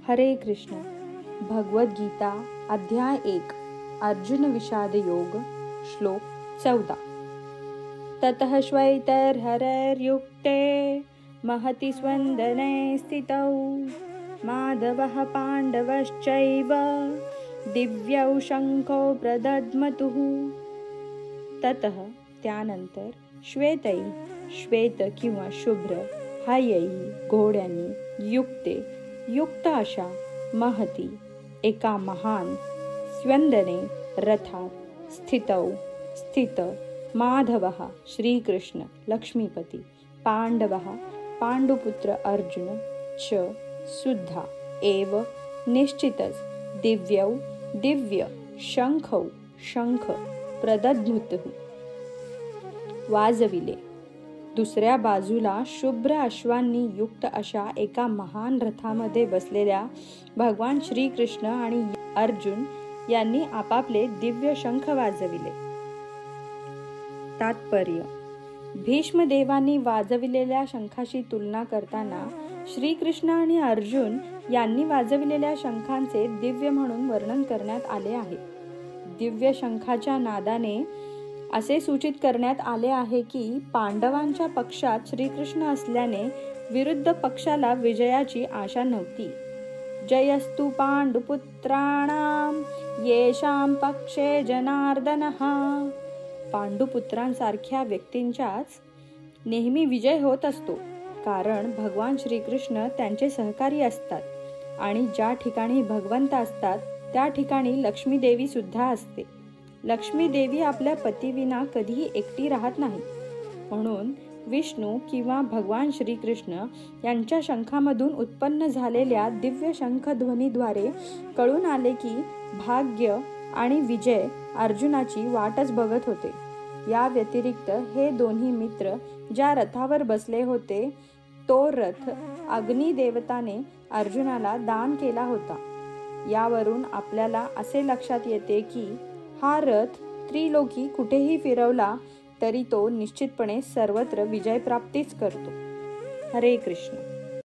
हरे कृष्ण. भगवद गीता अध्याय 1 अर्जुन विषाद योग श्लोक 14. ततः श्वैतर्हरैर्युक्ते महति स्वन्दने स्थितौ माधवः पाण्डवश्चैव दिव्यौ शंखौ प्रदद्मतुः. ततः त्यानंतर श्वेतै श्वेत किंवा शुभ्र हायै घोड्यांनी युक्त अशा महती एका महान स्यंदने रथात स्थित माधवः श्रीकृष्ण लक्ष्मीपती पांडवः पांडुपुत्र अर्जुन च सुद्धा एव निश्चितच दिव्य शंख प्रदद्मुतुः वाजविले. दुसऱ्या बाजूला शुभ्र अश्वांनी युक्त अशा एका महान रथामध्ये बसलेल्या भगवान श्रीकृष्ण आणि अर्जुन यांनी आपापले दिव्य शंख वाजविले. तात्पर्य: भीष्मदेवांनी वाजविलेल्या शंखाशी तुलना करताना श्रीकृष्ण आणि अर्जुन यांनी वाजविलेल्या शंखांचे दिव्य म्हणून वर्णन करण्यात आले आहे. दिव्य शंखाच्या नादाने असे सूचित करण्यात आले आहे की पांडवांच्या पक्षात श्रीकृष्ण असल्याने विरुद्ध पक्षाला विजयाची आशा नव्हती. जयस्तु पांडुपुत्राणाम येषां पक्षे जनार्दनः. पांडुपुत्रांसारख्या व्यक्तींचाच नेहमी विजय होत असतो, कारण भगवान श्रीकृष्ण त्यांचे सहकारी असतात आणि ज्या ठिकाणी भगवंत असतात त्या ठिकाणी लक्ष्मी देवी सुद्धा असते. लक्ष्मी देवी आपल्या पतीविना कधीही एकटी राहत नाही. म्हणून विष्णू किंवा भगवान श्रीकृष्ण यांच्या शंखामधून उत्पन्न झालेल्या दिव्य शंखध्वनीद्वारे कळून आले की भाग्य आणि विजय अर्जुनाची वाटच बघत होते. या व्यतिरिक्त हे दोन्ही मित्र ज्या रथावर बसले होते तो रथ अग्निदेवताने अर्जुनाला दान केला होता. यावरून आपल्याला असे लक्षात येते की हा रथ त्रिलोकी कुठेही फिरवला तरी तो निश्चितपणे सर्वत्र विजय प्राप्तीच करतो. हरे कृष्ण.